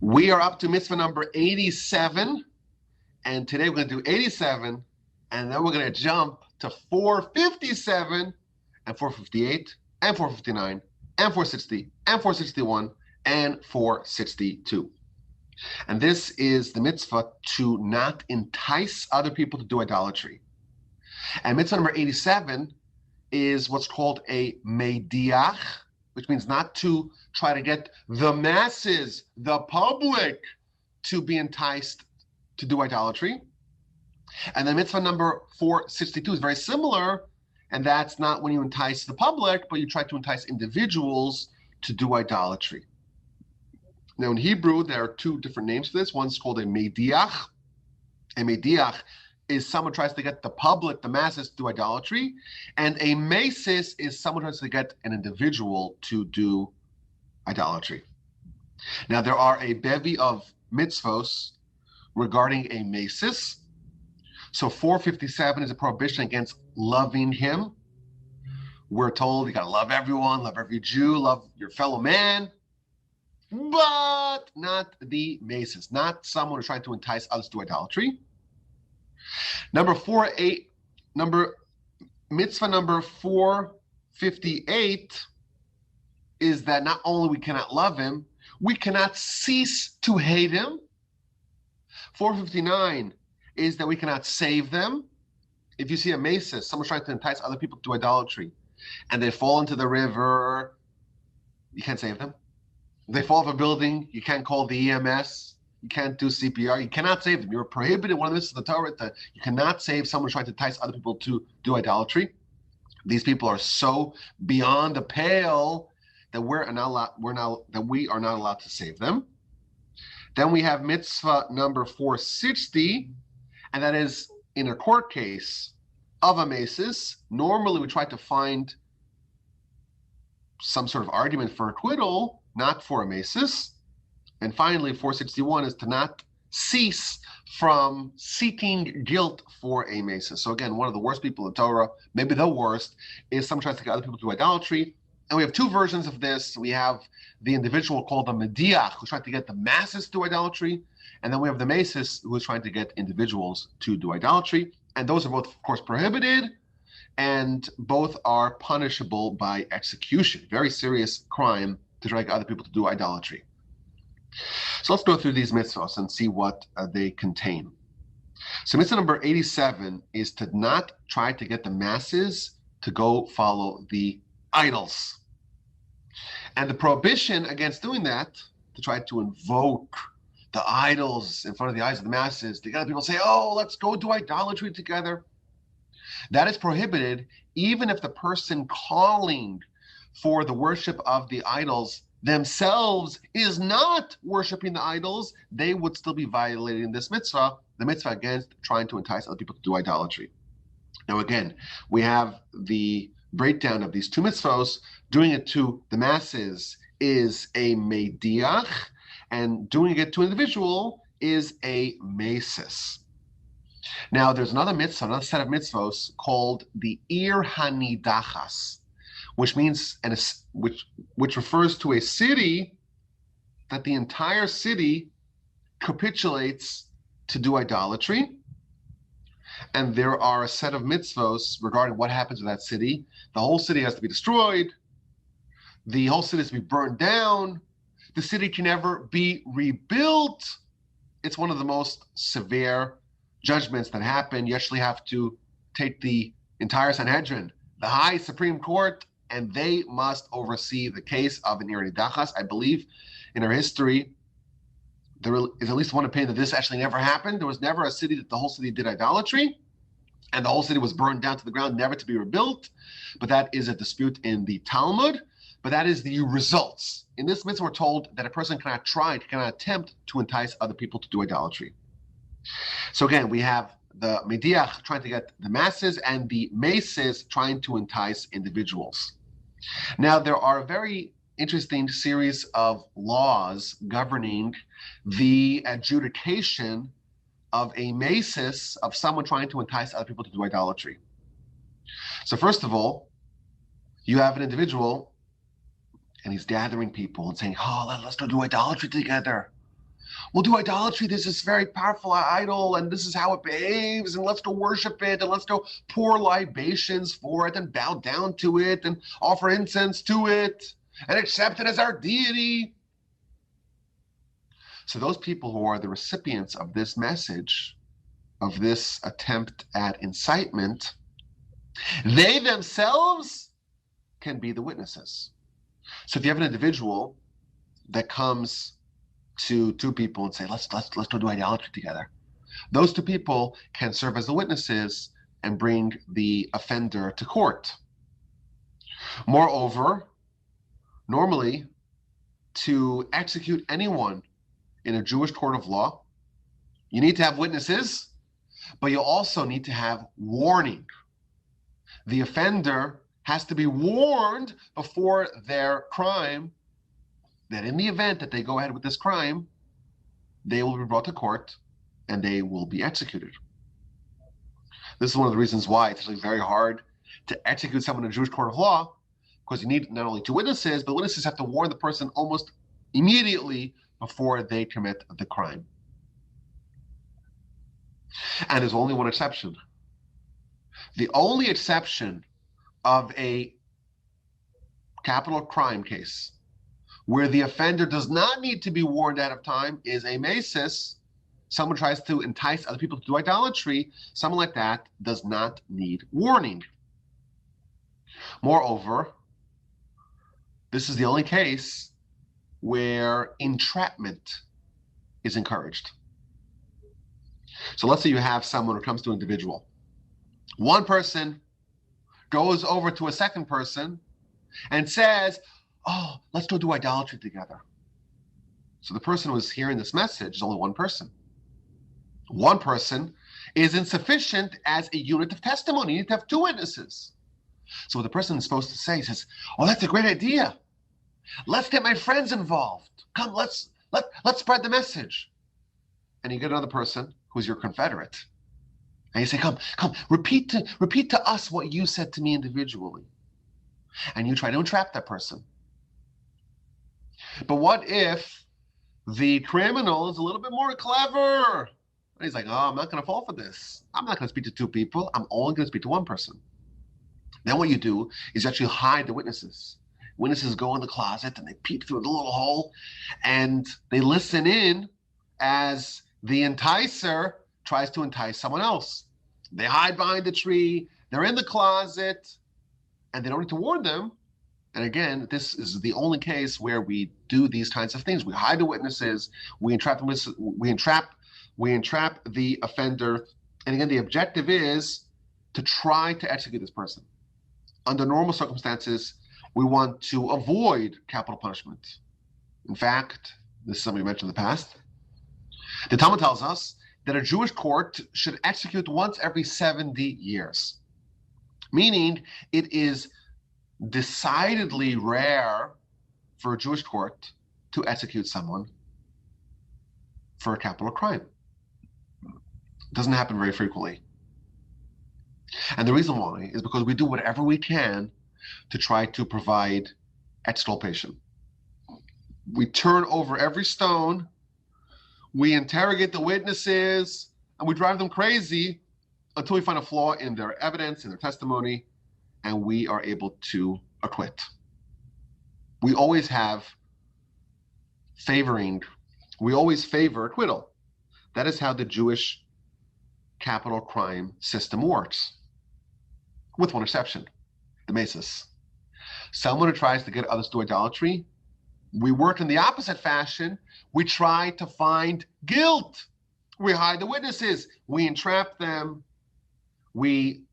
We are up to mitzvah number 87, and today we're going to do 87, and then we're going to jump to 457, and 458, and 459, and 460, and 461, and 462. And this is the mitzvah to not entice other people to do idolatry. And mitzvah number 87 is what's called a mediach, which means not to try to get the masses, the public, to be enticed to do idolatry. And then mitzvah number 462 is very similar, and that's not when you entice the public, but you try to entice individuals to do idolatry. Now in Hebrew, there are two different names for this. One's called a mediach. A mediach is someone tries to get the public, the masses, to do idolatry. And a mesis is someone tries to get an individual to do idolatry. Now there are a bevy of mitzvos regarding a mesis. So 457 is a prohibition against loving him. We're told you gotta love everyone, love every Jew, love your fellow man, but not the mesis, not someone who's trying to entice others to idolatry. Mitzvah number 458 is that not only we cannot love him, we cannot cease to hate him. 459 is that we cannot save them. If you see a mesis, someone's trying to entice other people to idolatry, and they fall into the river, you can't save them. If they fall off a building, you can't call the EMS. You can't do CPR. You cannot save them. You're prohibited. One of this is the Torah that you cannot save someone trying to entice other people to do idolatry. These people are so beyond the pale that we are not allowed to save them. Then we have mitzvah number 460, and that is in a court case of a mesis. Normally, we try to find some sort of argument for acquittal, not for a mesis. And finally, 461 is to not cease from seeking guilt for a mesis. So again, one of the worst people in Torah, maybe the worst, is someone tries to get other people to do idolatry. And we have two versions of this. We have the individual called the mediach, who's trying to get the masses to idolatry. And then we have the mesis, who is trying to get individuals to do idolatry. And those are both, of course, prohibited. And both are punishable by execution. Very serious crime to try to get other people to do idolatry. So let's go through these mitzvahs and see what they contain. So mitzvah number 87 is to not try to get the masses to go follow the idols. And the prohibition against doing that, to try to invoke the idols in front of the eyes of the masses, to get other people to say, oh, let's go do idolatry together. That is prohibited even if the person calling for the worship of the idols themselves is not worshiping the idols. They would still be violating this mitzvah, the mitzvah against trying to entice other people to do idolatry. Now again, we have the breakdown of these two mitzvahs. Doing it to the masses is a mediach, and doing it to an individual is a mesis. Now there's another mitzvah, another set of mitzvahs called the ir hanidachas, which means which refers to a city that the entire city capitulates to do idolatry. And there are a set of mitzvos regarding what happens with that city. The whole city has to be destroyed. The whole city has to be burned down. The city can never be rebuilt. It's one of the most severe judgments that happen. You actually have to take the entire Sanhedrin, the high Supreme Court, and they must oversee the case of an ir hanidachas. I believe in our history, there is at least one opinion that this actually never happened. There was never a city that the whole city did idolatry, and the whole city was burned down to the ground, never to be rebuilt. But that is a dispute in the Talmud. But that is the results. In this mitzvah, we're told that a person cannot attempt to entice other people to do idolatry. So again, we have the mediach trying to get the masses and the mesis trying to entice individuals. Now, there are a very interesting series of laws governing the adjudication of a mesis, of someone trying to entice other people to do idolatry. So first of all, you have an individual and he's gathering people and saying, oh, let's go do idolatry together. we'll do idolatry. This is very powerful idol, and this is how it behaves, and let's go worship it, and let's go pour libations for it, and bow down to it, and offer incense to it, and accept it as our deity. So those people who are the recipients of this message, of this attempt at incitement, they themselves can be the witnesses. So if you have an individual that comes to two people and say, let's go do idolatry together, those two people can serve as the witnesses and bring the offender to court. Moreover, normally, to execute anyone in a Jewish court of law, you need to have witnesses, but you also need to have warning. The offender has to be warned before their crime that in the event that they go ahead with this crime, they will be brought to court and they will be executed. This is one of the reasons why it's actually very hard to execute someone in a Jewish court of law, because you need not only two witnesses, but witnesses have to warn the person almost immediately before they commit the crime. And there's only one exception. The only exception of a capital crime case where the offender does not need to be warned ahead of time is a mesis. Someone tries to entice other people to do idolatry. Someone like that does not need warning. Moreover, this is the only case where entrapment is encouraged. So let's say you have someone who comes to an individual. One person goes over to a second person and says, oh, let's go do idolatry together. So the person who is hearing this message is only one person. One person is insufficient as a unit of testimony. You need to have two witnesses. So what the person is supposed to say, says, oh, that's a great idea. Let's get my friends involved. Come, let's spread the message. And you get another person who's your confederate. And you say, come, repeat to us what you said to me individually. And you try to entrap that person. But what if the criminal is a little bit more clever? And he's like, oh, I'm not going to fall for this. I'm not going to speak to two people. I'm only going to speak to one person. Then what you do is you actually hide the witnesses. Witnesses go in the closet and they peep through the little hole and they listen in as the enticer tries to entice someone else. They hide behind the tree, they're in the closet, and they don't need to warn them. And again, this is the only case where we do these kinds of things. We hide the witnesses, we entrap the offender, and again, the objective is to try to execute this person. Under normal circumstances, we want to avoid capital punishment. In fact, this is something we mentioned in the past. The Talmud tells us that a Jewish court should execute once every 70 years, meaning it is decidedly rare for a Jewish court to execute someone for a capital crime. It doesn't happen very frequently. And the reason why is because we do whatever we can to try to provide exculpation. We turn over every stone, we interrogate the witnesses, and we drive them crazy until we find a flaw in their evidence, in their testimony, and we are able to acquit. We always favor acquittal. That is how the Jewish capital crime system works, with one exception, the mesis. Someone who tries to get others to idolatry, we work in the opposite fashion. We try to find guilt. We hide the witnesses. We entrap them. We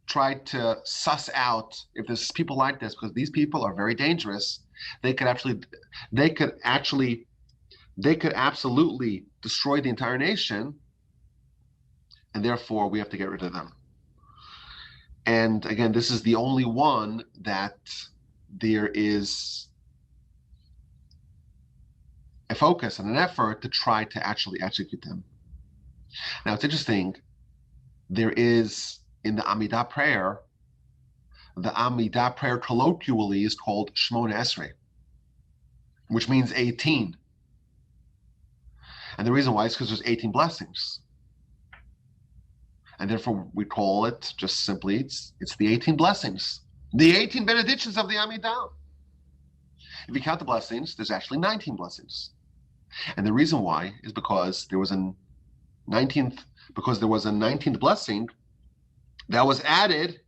try to suss out if there's people like this, because these people are very dangerous. They could absolutely destroy the entire nation, and therefore we have to get rid of them. And again, this is the only one that there is a focus and an effort to try to actually execute them. Now, it's interesting. There is, in the Amidah prayer colloquially is called Shmona Esrei, which means 18. And the reason why is because there's 18 blessings. And therefore we call it just simply, it's the 18 blessings. The 18 benedictions of the Amidah. If you count the blessings, there's actually 19 blessings. And the reason why is because there was a 19th blessing that was added,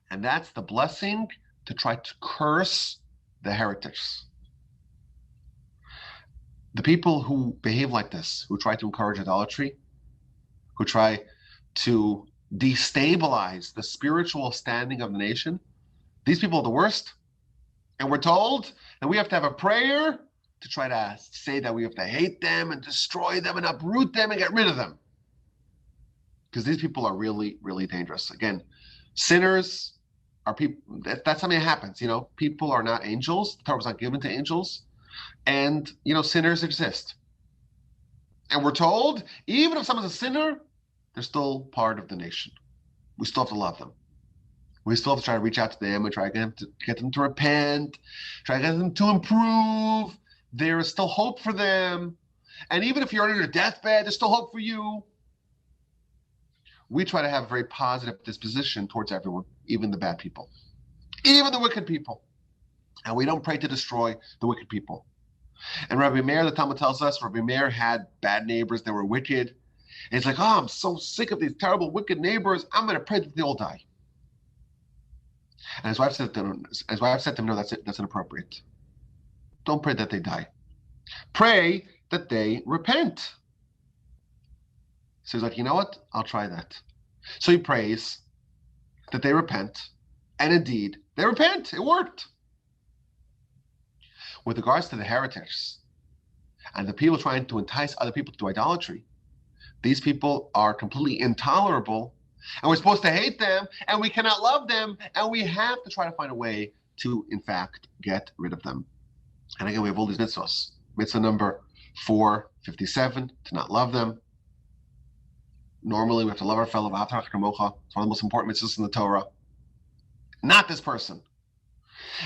and that's the blessing to try to curse the heretics. The people who behave like this, who try to encourage idolatry, who try to destabilize the spiritual standing of the nation, these people are the worst. And we're told that we have to have a prayer to try to say that we have to hate them and destroy them and uproot them and get rid of them. Because these people are really, really dangerous. Again, sinners are people, that's something that happens. People are not angels. The Torah was not given to angels. And, sinners exist. And we're told, even if someone's a sinner, they're still part of the nation. We still have to love them. We still have to try to reach out to them and try to get them to repent, try to get them to improve. There is still hope for them. And even if you're on your deathbed, there's still hope for you. We try to have a very positive disposition towards everyone, even the bad people, even the wicked people. And we don't pray to destroy the wicked people. And Rabbi Meir, the Talmud tells us, Rabbi Meir had bad neighbors that were wicked. And he's like, I'm so sick of these terrible, wicked neighbors. I'm going to pray that they all die. And his wife said to him, no, that's inappropriate. Don't pray that they die. Pray that they repent. So he's like, you know what? I'll try that. So he prays that they repent. And indeed, they repent. It worked. With regards to the heretics and the people trying to entice other people to idolatry, these people are completely intolerable, and we're supposed to hate them, and we cannot love them, and we have to try to find a way to, in fact, get rid of them. And again, we have all these mitzvahs. Mitzvah number 457, to not love them. Normally, we have to love our fellow. It's one of the most important mitzvahs in the Torah. Not this person.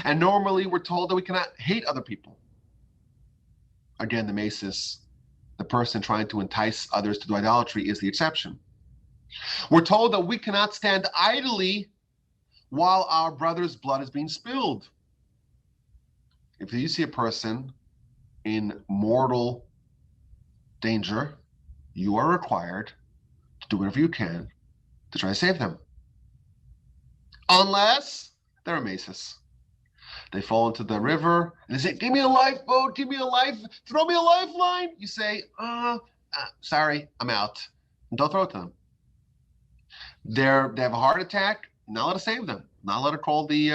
And normally, we're told that we cannot hate other people. Again, the mesis, the person trying to entice others to do idolatry, is the exception. We're told that we cannot stand idly while our brother's blood is being spilled. If you see a person in mortal danger, you are required to do whatever you can to try to save them. Unless they're a mesis. They fall into the river and they say, give me a lifeboat, give me a throw me a lifeline. You say, sorry, I'm out. And don't throw it to them. They have a heart attack, not allowed to save them. Not allowed to call the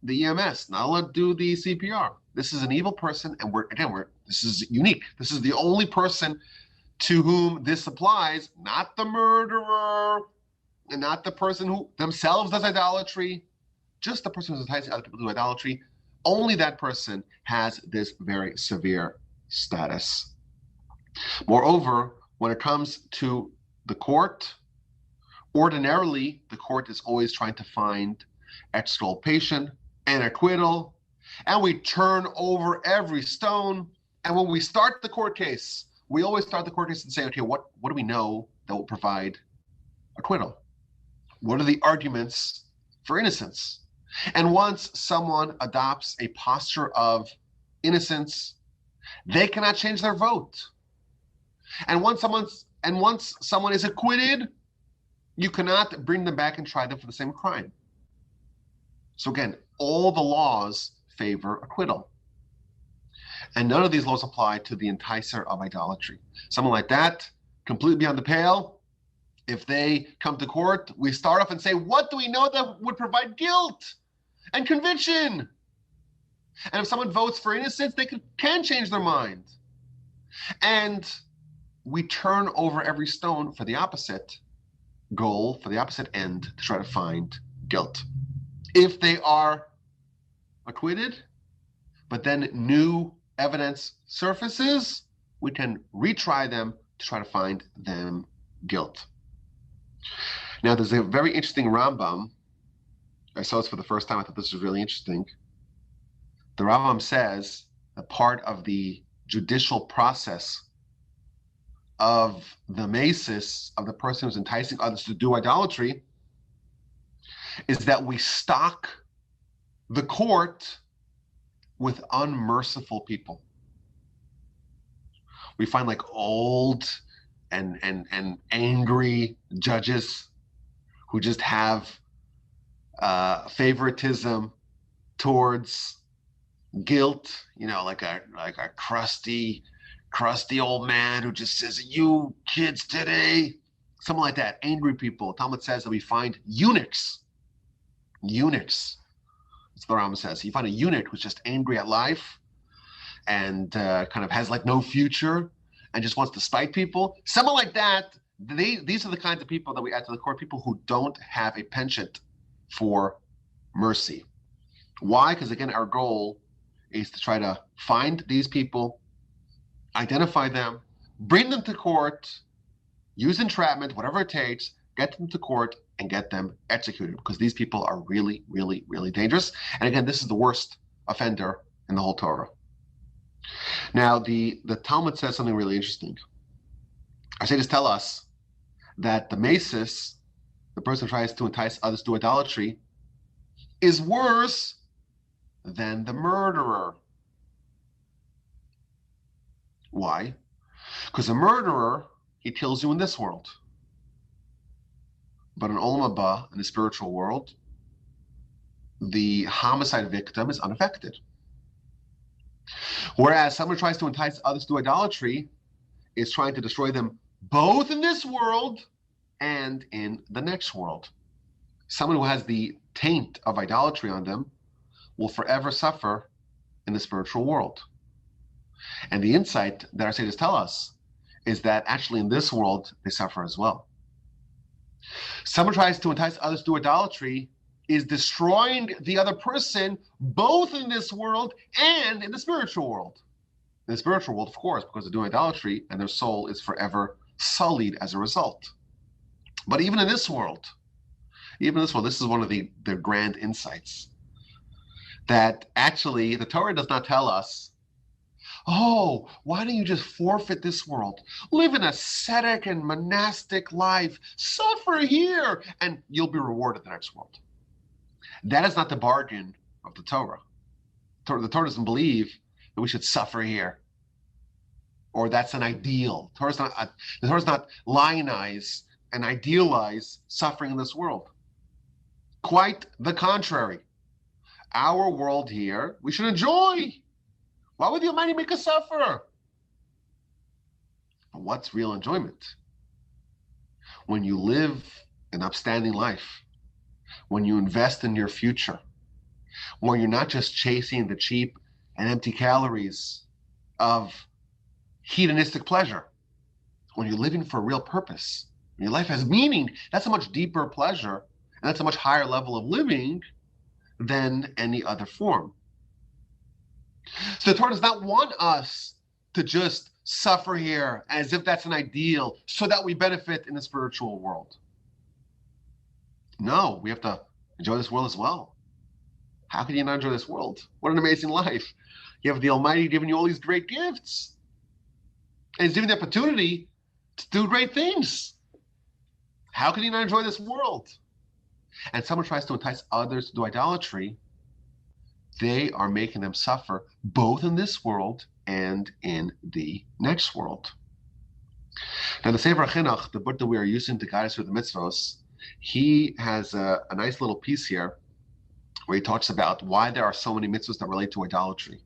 EMS, not allowed to do the CPR. This is an evil person, and this is unique. This is the only person to whom this applies, not the murderer, and not the person who themselves does idolatry, just the person who's enticing other people to do idolatry. Only that person has this very severe status. Moreover, when it comes to the court, ordinarily, the court is always trying to find exculpation and acquittal, and we turn over every stone. And when we start the court case, we always start the court case and say, okay, what do we know that will provide acquittal? What are the arguments for innocence? And once someone adopts a posture of innocence, they cannot change their vote. And once someone is acquitted, you cannot bring them back and try them for the same crime. So again, all the laws favor acquittal. And none of these laws apply to the enticer of idolatry. Someone like that, completely beyond the pale, if they come to court, we start off and say, what do we know that would provide guilt and conviction? And if someone votes for innocence, they can change their mind. And we turn over every stone for the opposite goal, for the opposite end, to try to find guilt. If they are acquitted, but then new evidence surfaces, we can retry them to try to find them guilt. Now, there's a very interesting Rambam. I saw this for the first time. I thought this was really interesting. The Rambam says that part of the judicial process of the mesis of the person who's enticing others to do idolatry is that we stock the court with unmerciful people. We find like old and angry judges who just have favoritism towards guilt, like a crusty old man who just says, "You kids today," something like that. Angry people. Talmud says that we find eunuchs. That's what the Rambam says. You find a eunuch who's just angry at life and kind of has like no future and just wants to spite people. Someone like that. These are the kinds of people that we add to the court. People who don't have a penchant for mercy. Why? Because again, our goal is to try to find these people, identify them, bring them to court, use entrapment, whatever it takes, get them to court and get them executed, because these people are really, really, really dangerous. And again, this is the worst offender in the whole Torah. Now, the Talmud says something really interesting. Our sages tell us that the mesis, the person who tries to entice others to idolatry, is worse than the murderer. Why? Because a murderer, he kills you in this world. But in Olam Haba, in the spiritual world, the homicide victim is unaffected. Whereas someone who tries to entice others to idolatry is trying to destroy them both in this world and in the next world. Someone who has the taint of idolatry on them will forever suffer in the spiritual world. And the insight that our sages tell us is that actually in this world, they suffer as well. Someone tries to entice others to idolatry is destroying the other person both in this world and in the spiritual world. In the spiritual world, of course, because they're doing idolatry and their soul is forever sullied as a result. But even in this world, this is one of the grand insights, that actually the Torah does not tell us, oh, why don't you just forfeit this world? Live an ascetic and monastic life. Suffer here, and you'll be rewarded in the next world. That is not the bargain of the Torah. The Torah doesn't believe that we should suffer here, or that's an ideal. The Torah does not lionize and idealize suffering in this world. Quite the contrary. Our world here, we should enjoy. Why would the Almighty make us suffer? But what's real enjoyment? When you live an upstanding life, when you invest in your future, when you're not just chasing the cheap and empty calories of hedonistic pleasure, when you're living for a real purpose, when your life has meaning, that's a much deeper pleasure, and that's a much higher level of living than any other form. So the Torah does not want us to just suffer here as if that's an ideal so that we benefit in the spiritual world. No, we have to enjoy this world as well. How can you not enjoy this world? What an amazing life. You have the Almighty giving you all these great gifts. And He's giving the opportunity to do great things. How can you not enjoy this world? And someone tries to entice others to do idolatry, they are making them suffer both in this world and in the next world. Now, the Sefer Chinuch, the book that we are using to guide us through the mitzvos, he has a nice little piece here where he talks about why there are so many mitzvos that relate to idolatry.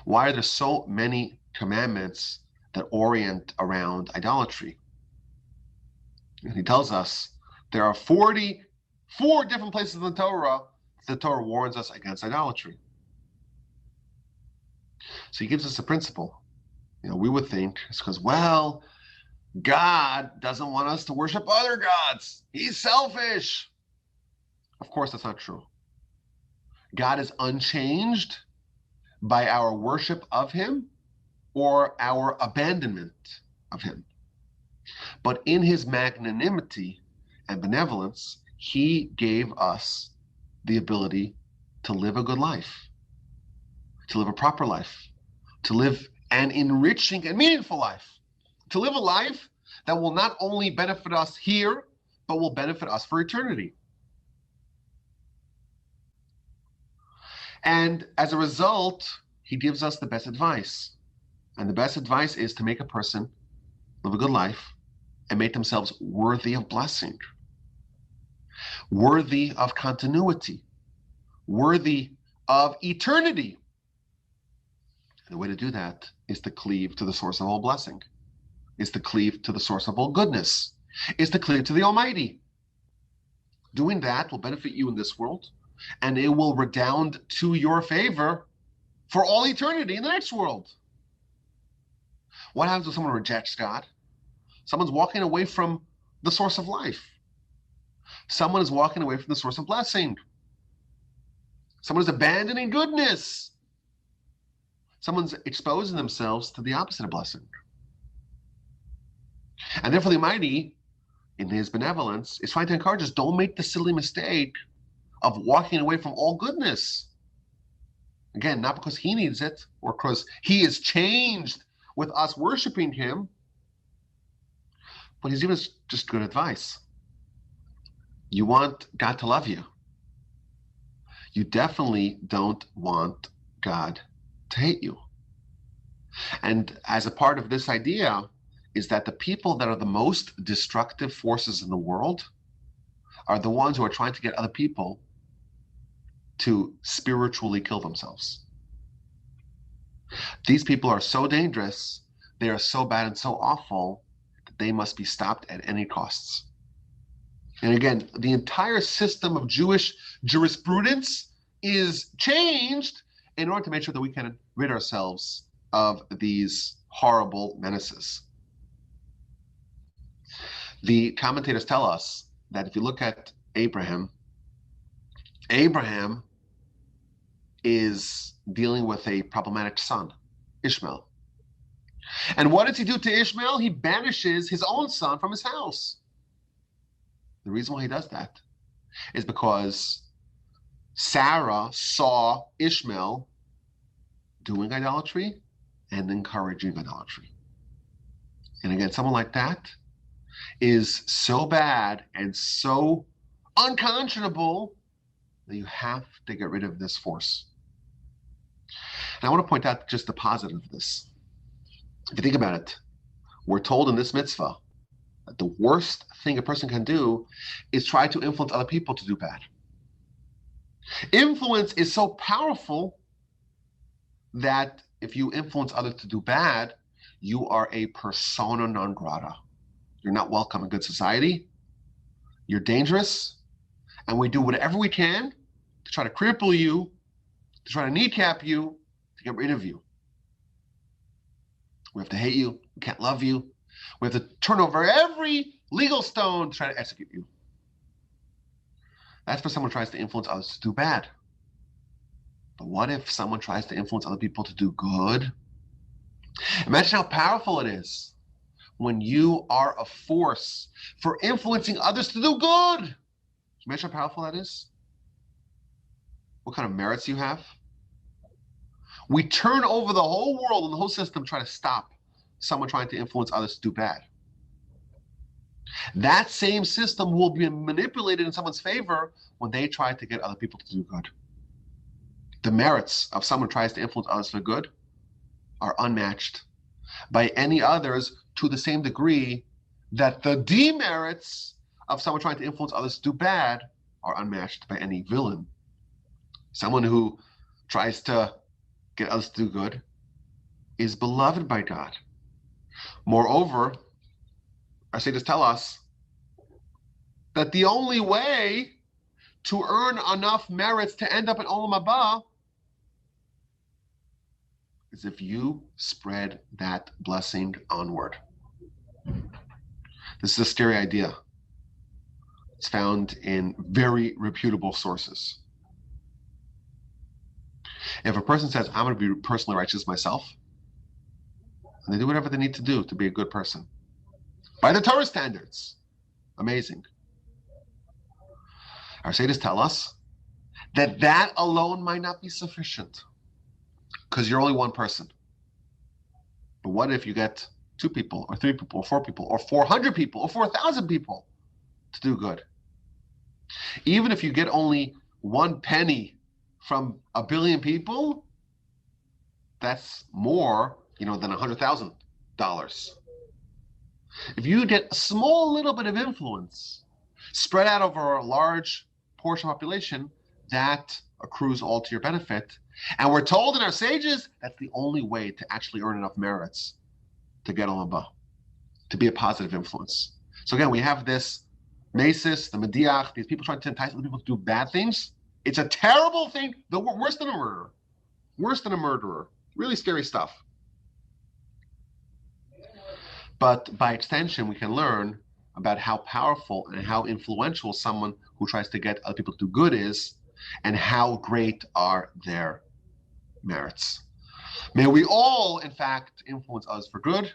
Why are there so many commandments that orient around idolatry? And he tells us there are 44 different places in the Torah warns us against idolatry. So he gives us a principle. We would think it's because, well, God doesn't want us to worship other gods. He's selfish. Of course, that's not true. God is unchanged by our worship of Him or our abandonment of Him. But in His magnanimity and benevolence, He gave us the ability to live a good life, to live a proper life, to live an enriching and meaningful life. to live a life that will not only benefit us here, but will benefit us for eternity. And as a result, he gives us the best advice. And the best advice is to make a person live a good life and make themselves worthy of blessing, worthy of continuity, worthy of eternity. And the way to do that is to cleave to the source of all blessing, is to cleave to the source of all goodness, is to cleave to the Almighty. Doing that will benefit you in this world, and it will redound to your favor for all eternity in the next world. What happens when someone rejects God? Someone's walking away from the source of life. Someone is walking away from the source of blessing. Someone is abandoning goodness. Someone's exposing themselves to the opposite of blessing. And therefore the Almighty, in his benevolence, is trying to encourage us, don't make the silly mistake of walking away from all goodness. Again, not because he needs it or because he is changed with us worshiping him, but he's giving us just good advice. You want God to love you. You definitely don't want God to hate you. And as a part of this idea is that the people that are the most destructive forces in the world are the ones who are trying to get other people to spiritually kill themselves. These people are so dangerous, they are so bad and so awful, that they must be stopped at any costs. And again, the entire system of Jewish jurisprudence is changed in order to make sure that we can rid ourselves of these horrible menaces. The commentators tell us that if you look at Abraham is dealing with a problematic son, Ishmael. And what does he do to Ishmael? He banishes his own son from his house. The reason why he does that is because Sarah saw Ishmael doing idolatry and encouraging idolatry. And again, someone like that is so bad and so unconscionable that you have to get rid of this force. And I want to point out just the positive of this. If you think about it, we're told in this mitzvah that the worst thing a person can do is try to influence other people to do bad. Influence is so powerful that if you influence others to do bad, you are a persona non grata. You're not welcome in good society. You're dangerous. And we do whatever we can to try to cripple you, to try to kneecap you, to get rid of you. We have to hate you. We can't love you. We have to turn over every legal stone to try to execute you. That's for someone who tries to influence others to do bad. But what if someone tries to influence other people to do good? Imagine how powerful it is when you are a force for influencing others to do good. Imagine how powerful that is. What kind of merits you have. We turn over the whole world and the whole system trying to stop someone trying to influence others to do bad. That same system will be manipulated in someone's favor when they try to get other people to do good. The merits of someone who tries to influence others for good are unmatched by any others to the same degree that the demerits of someone trying to influence others to do bad are unmatched by any villain. Someone who tries to get others to do good is beloved by God. Moreover, our sages tell us that the only way to earn enough merits to end up in Olam Haba is if you spread that blessing onward. This is a scary idea. It's found in very reputable sources. If a person says, I'm going to be personally righteous myself, and they do whatever they need to do to be a good person, by the Torah standards, amazing. Our sages tell us that that alone might not be sufficient because you're only one person. But what if you get 2 people or 3 people or 4 people or 400 people or 4,000 people to do good. Even if you get only 1 penny from 1 billion people, that's more, than $100,000. If you get a small little bit of influence spread out over a large portion of the population, that accrues all to your benefit. And we're told in our sages that's the only way to actually earn enough merits to get Olam Haba, to be a positive influence. So again, we have this Mesis, the Mediach, these people trying to entice other people to do bad things. It's a terrible thing, worse than a murderer. Worse than a murderer. Really scary stuff. But by extension, we can learn about how powerful and how influential someone who tries to get other people to do good is, and how great are their merits. May we all, in fact, influence others for good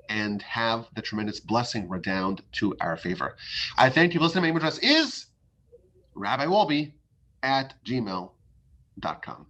and have the tremendous blessing redound to our favor. I thank you for listening. My email address is rabbiwolbe@gmail.com.